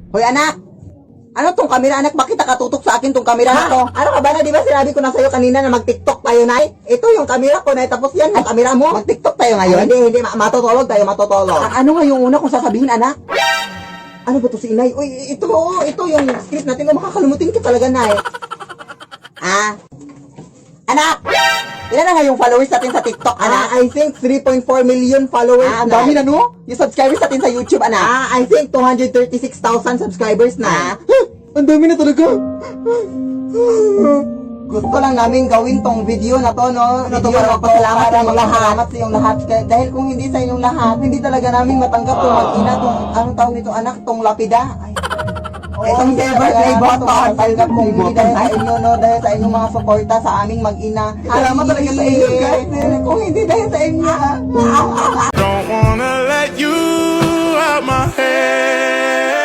Hoy anak! Ano tong kamera anak? Bakit nakatutok sa akin tong kamera na to? Ano ka ba na? Di ba sinabi ko na sa'yo kanina na mag-tiktok tayo, Nay? Ito yung kamera ko, Nay. Tapos yan, yung kamera mo. Mag-tiktok tayo ngayon? Hindi. Matutulog tayo, matutulog. Ano nga yung una kong sasabihin, anak? Ano ba to si Inay? Uy, ito yung script natin. Makakalimutin ka talaga, Nay. Anak! Ilan na nga yung followers natin sa TikTok, anak? I think 3.4 million followers na. Ang dami na, no? Yung subscribers natin sa YouTube, anak? I think 236,000 subscribers na. Ang dami na talaga. Gusto lang namin gawin tong video na to, no? Video na to para magpasalamat sa inyong lahat. Dahil kung hindi sa inyong lahat, hindi talaga namin matanggap tong mag-ina, tong, anong tawag nito, anak? Tong lapida. Itong silver play button. Talagang kung hindi dahil sa inyo, no? Dahil sa inyong mga suporta sa aming mag-ina. Salamat talaga sa inyo, guys. Kung hindi dahil sa inyo, Don't wanna let you out my head.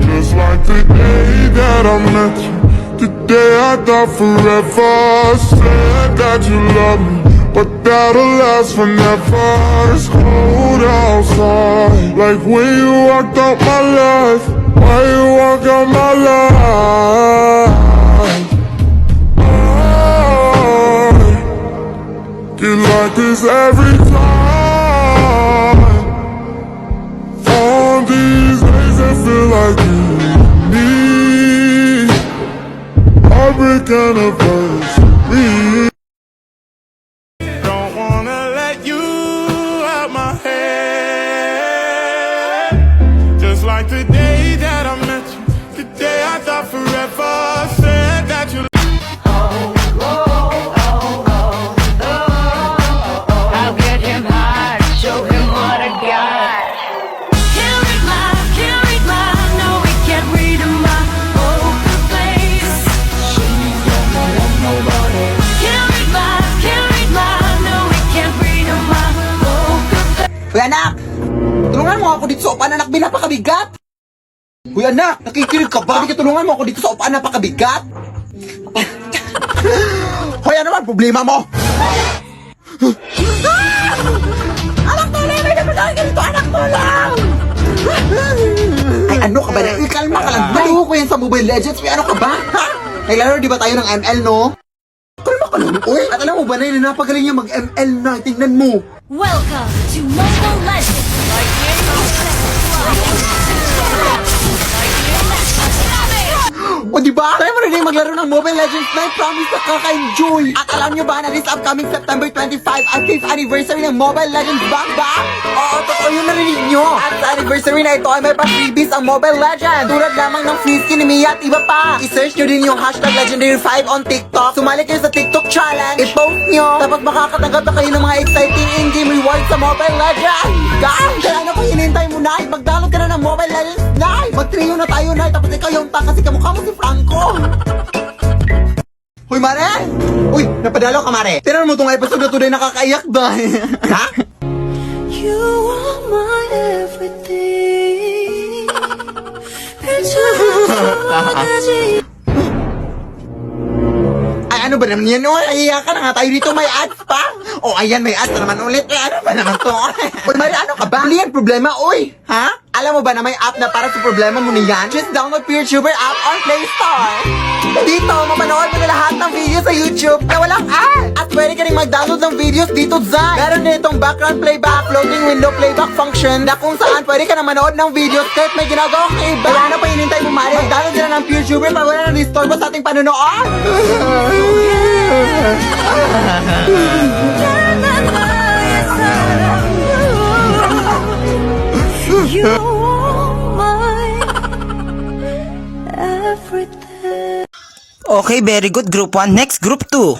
Just like the day that I met you, the day I thought forever. Said that you love me, but that'll last forever. It's cold outside, like when you walked out my life. Why you walk out my life? Get like this every time. On these days I feel like you need heartbreak anniversary. Don't wanna let you out my head. Just like the day that I met you, the day I thought forever. Said that you I'll get him high, show him what I got. Can't read my, no, we can't read my poker face. She don't want nobody. Can't read my, no, we can't read my poker face. Hoy anak! Tulungan mo ako dito sa upan, anak, napakabigat! Hoy anak, nakikinig ka ba? Tulungan mo ako dito sa upan, napakabigat! Hoy, ano man problema mo? Anak, tuloy! May napatawag ka dito, anak, tulang! Ay, ano ka ba na? Kalma ka lang. Maliho ko yan sa Mobile Legends. Ay, ano ka ba? Ha? Ay, lalo, di ba tayo ng ML, no? Kalma ka lang, uy! At alam mo ba na yun, napagaling niya mag-ML na. Tingnan mo. Welcome to Mobile Legends. O diba? Try mo na rin maglaro ng Mobile Legends na promise na kaka-enjoy. At alam nyo ba na this upcoming September 25 ang 5th anniversary ng Mobile Legends Bang Bang? Oo, totoo yun, narinig nyo. At sa anniversary na ito ay may pa-freebies ang Mobile Legends. Tulad lamang ng free skin ni Mia at iba pa. I-search nyo din yung hashtag Legendary5 on TikTok. Sumali kayo sa TikTok challenge. I-post nyo. Tapos makakatanggap na kayo ng mga exciting in-game rewards sa Mobile Legends. Guys, kaya ano kung hinintay mo na? Mag-download ka na ng Mobile Legends na. Mag-trio na tayo na. Tapos ikaw yung kasi kamukha mo si Franco. Hoy, Mare! Uy, napadalo ka, Mare. Tinan mo itong episode na today, nakakaiyak ba? Ha? You are my everything. Ay, ano ba naman yan? Naiiyak ka na nga tayo dito. May ads pa. O, ayan, may ads na naman ulit. Ano ba naman to? Uy, Mare, ano ka ba? Ano yan problema, uy? Ha? Alam mo ba na may app na para sa problema mo na yan? Just download PeerTuber app on Play Store. Dito, mapanood mo na lahat ng videos sa YouTube na walang ad. At pwede ka rin mag-download ng videos dito dyan. Meron din itong background playback, floating window playback function na kung saan pwede ka na manood ng videos kahit may ginagawa kang iba. Wala na pa hinintay mo, Mare. Mag-download na ng PeerTuber para wala na disturbo sa ating panonood. You are my everything. Okay, very good. Group 1. Next, Group 2.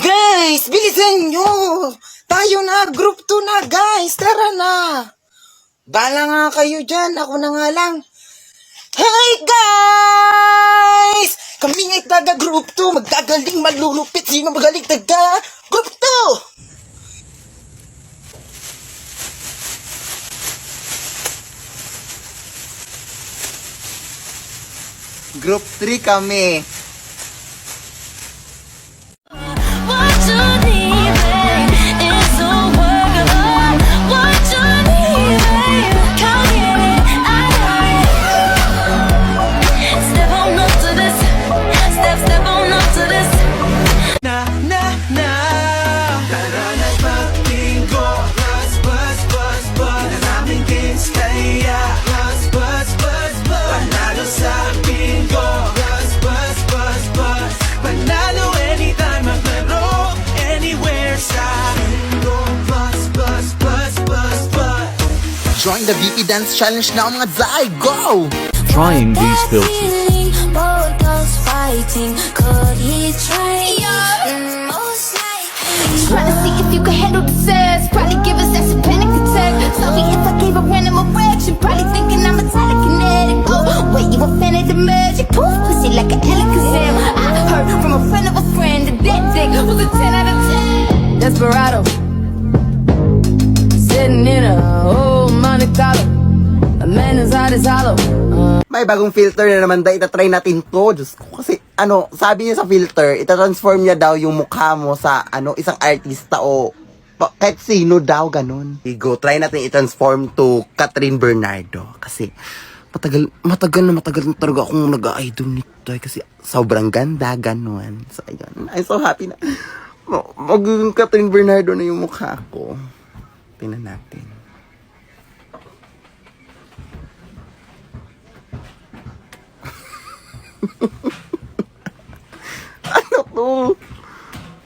Guys, bilisan nyo! Tayo na, Group 2 na, guys! Tara na! Bala nga kayo dyan, ako na nga lang. Hey, guys! Kami nga'y taga Group 2, magkagaling malulupit. Sino magaling taga Group 2? Group 3 kami. What you need, babe, is a world. What you need, babe, come get it. I Join the VP Dance Challenge now mga Zai! Go! Trying these filters. Both us fighting, could he try? Most likely. Trying to see if you can handle the sex. Probably give us that panic attack. Sorry if I gave a random erection. Probably thinking I'm a telekinetic. Oh, wait, you a fan of the magic? Poof, pussy like an Alakazam. I heard from a friend of a friend that that dick was a 10 out of 10. Desperado. Sitting in a old Monte Carlo. A man as hot as hollow. May bagong filter na naman dahil itatry natin to. Diyos ko, kasi sabi niya sa filter, itatransform niya daw yung mukha mo sa isang artista o kahit sino daw, ganun. Go, try natin i-transform to Catherine Bernardo. Kasi matagal na talaga akong nag-idol nito. Kasi sobrang ganda, ganun. So, ayun. I'm so happy na magiging Catherine Bernardo na yung mukha ko. Tingnan natin. Ano to?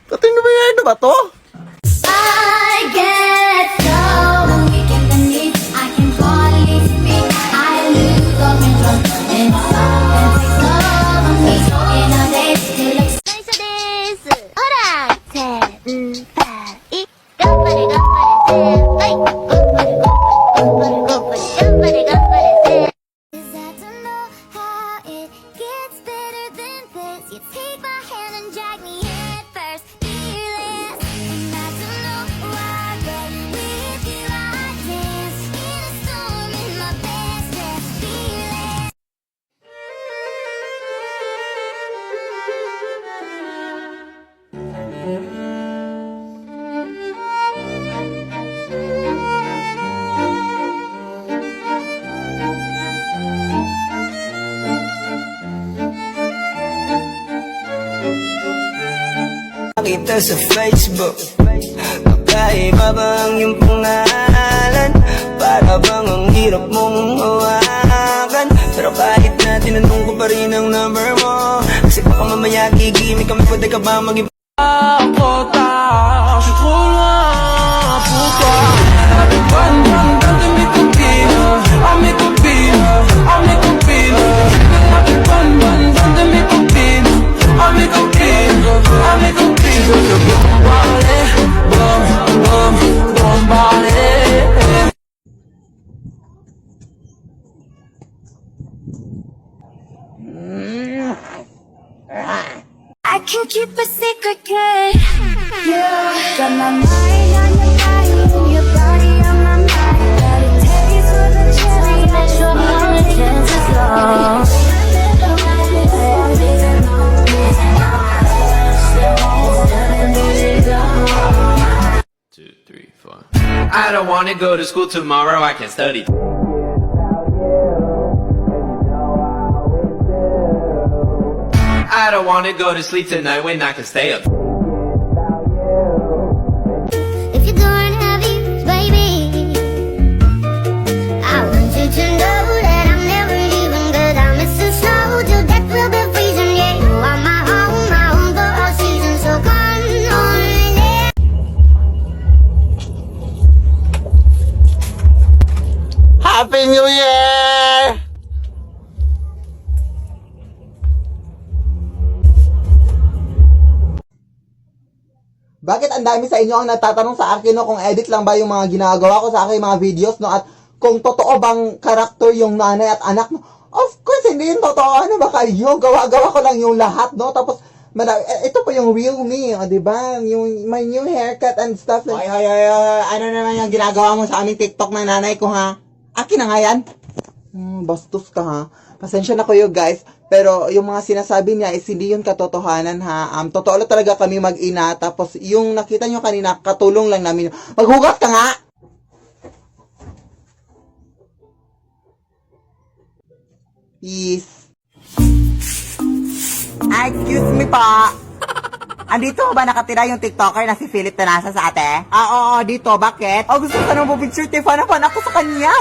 Catherine Bernardo ba to? I get so weak in the knees, I can hardly speak. I lose all control, and something takes over me. In a daze, you look nice this. Alright, 10, 5, 1, go for it, hey, go for it, go for it. Is that to know how it gets better than this? You take my hand and drag me head first, fearless. And I don't know why, but with you I dance in a storm in my best dress, fearless. Kita sa Facebook, magkaiba ba ang iyong pangalan? Para bang ang hirap mong hawakan? Pero kahit na tinanong ko pa rin ang number mo, kasi baka mamaya gigimik kami, pwede ka ba mag-iba? Ako taas, ito na puta. Bandang ganda mi kupina, ami kupina, ami kupina. Bandang ganda mi kupina, ami kupina, ami kupina. Bombale, bom, bom, bombale. I can keep a secret, kid. You got my mind on your body, and your body on my mind. Got a taste for the cherry, let your mind chances long. Two, three, four. I don't wanna go to school tomorrow, I can study. I don't wanna go to sleep tonight when I can stay up. If you're going heavy, baby, I want you to know that I'm never leaving, 'cause I miss the snow till death will be freezing. Yeah, you are my home for all seasons. So come on, yeah. Happy New Year! Bakit ang dami sa inyo ang natatanong sa akin no, kung edit lang ba yung mga ginagawa ko sa aking mga videos no, at kung totoo bang karakter yung nanay at anak no? Of course, hindi yun totoo. Ano ba kayo? Gawa-gawa ko lang yung lahat no. Tapos, ito pa yung real me, o, diba? Yung my new haircut and stuff. Ay, ano naman yung ginagawa mo sa aming TikTok ng nanay ko ha? Akin na nga yan? Bastos ka ha? Pasensya na kayo guys. Pero yung mga sinasabi niya is hindi yun katotohanan ha. Totoo lang talaga kami mag-ina. Tapos yung nakita nyo kanina, katulong lang namin. Maghugas ka nga! Peace. Excuse me pa. Andito ba nakatira yung TikToker na si Philip Tanasa sa ate? Oo, dito. Bakit? Gusto ka nang mapapicture, Tiffany ako sa kanya.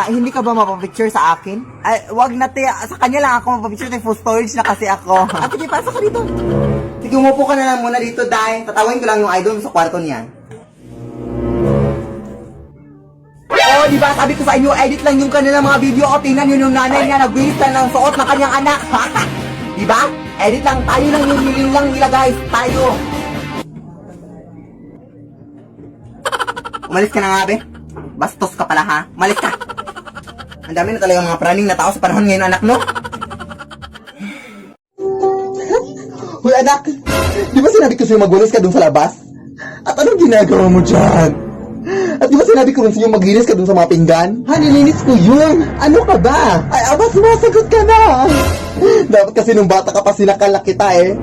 Hindi ka ba mapapicture sa akin? Wag na, sa kanya lang ako mapapicture. Full storage na kasi ako. Sige, pasok ka dito. Sige, umupo ka na lang muna dito, dahil tatawin ko lang yung idol sa kwarto niyan. diba sabi ko sa inyo, edit lang yung kanilang mga video o tingnan yun yung nanay niya nagwilis na ng suot ng kanyang anak. Diba? Edit lang, tayo lang yung hiling lang nila guys, tayo. Umalis ka na nga, be. Bastos ka pala, ha? Umalis ka. Ang dami na talaga mga praning na tao sa panahon ngayon, anak, no? Uy, anak. Di ba sinabi ko sa'yo magwalis ka dun sa labas? At anong ginagawa mo dyan? At di ba sinabi ko rin sa'yo maglinis ka dun sa mga pinggan? Ha, nilinis ko yun. Ano ka ba? Ay, aba, sumasagot ka na. Dapat kasi nung bata ka pa sinakal na kita, eh.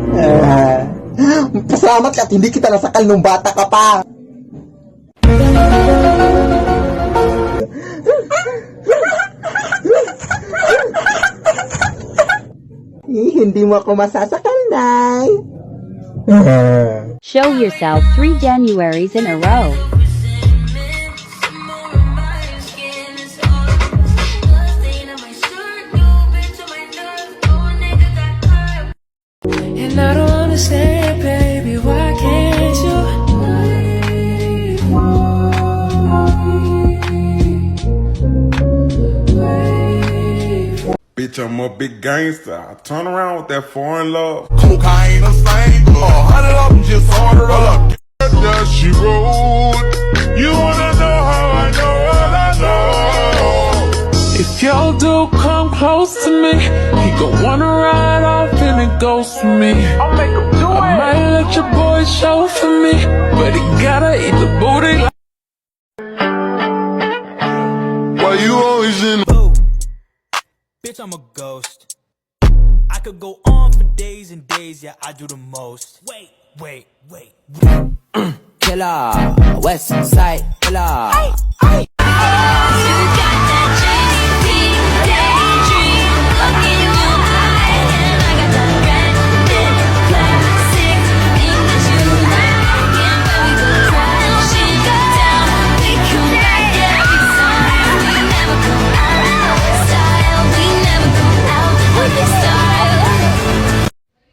Pasalamat ka at hindi kita nasakal nung bata ka pa. Hindi mo ako masasakal, Nay. Show yourself 3 Januaries in a row. And I don't understand, baby, why can't you? Bitch, I'm a big gangster. I turn around with that foreign love. Cocaine or same, 100 of them just order up. Yeah, she rolled. You wanna know how I know what I know? If y'all do come close to me, he gon' wanna ride off and it goes for me. I'll make him do it. I might let your boy show for me, but he gotta eat the booty. Why you always in? Bitch, I'm a ghost. I could go on for days and days, yeah, I do the most. Wait. Killer, West Side Killer.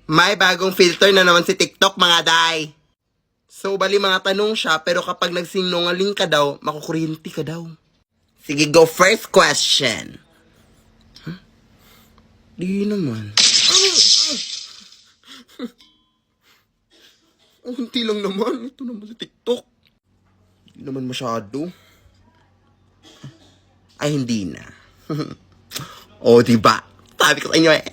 May bagong filter na naman si TikTok, mga day. So, bali mga tanong siya, pero kapag nagsinungaling ka daw, makukuryente ka daw. Sige, go first question. Huh? Di naman. Oh, hindi lang naman. Ito naman si TikTok. Hindi naman masyado. Ay, hindi na. Oh, diba? Sabi ko sa inyo eh.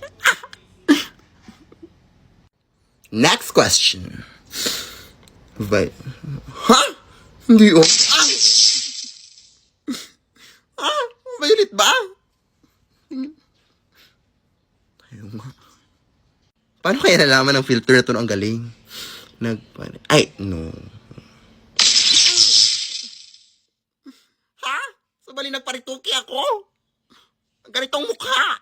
Next question. Ha? Hindi oh. Violet ba? Ayaw nga. Paano kaya nalaman ng filter na ito ang galing? Ay, no. Ha? Sabali nagparituki ako? Ang ganitong mukha.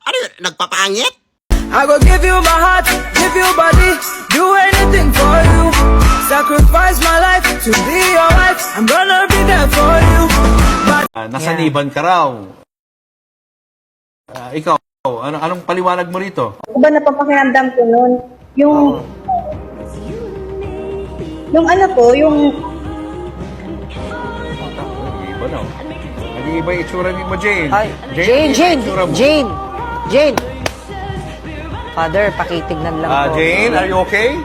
Ano yun? Nagpapangit? I go give you my heart, give you body, do anything for you. Sacrifice my life to be your wife. I'm gonna be there for you. But Nasaniban ka raw. Ikaw, anong paliwanag mo rito? Iba na papakiramdam ko nun. Yung ano po, yung Iba na. Nag-iiba yung itsura mo, Jane. Ay, Jane. Father, pakitignan lang po. Jane, are you okay?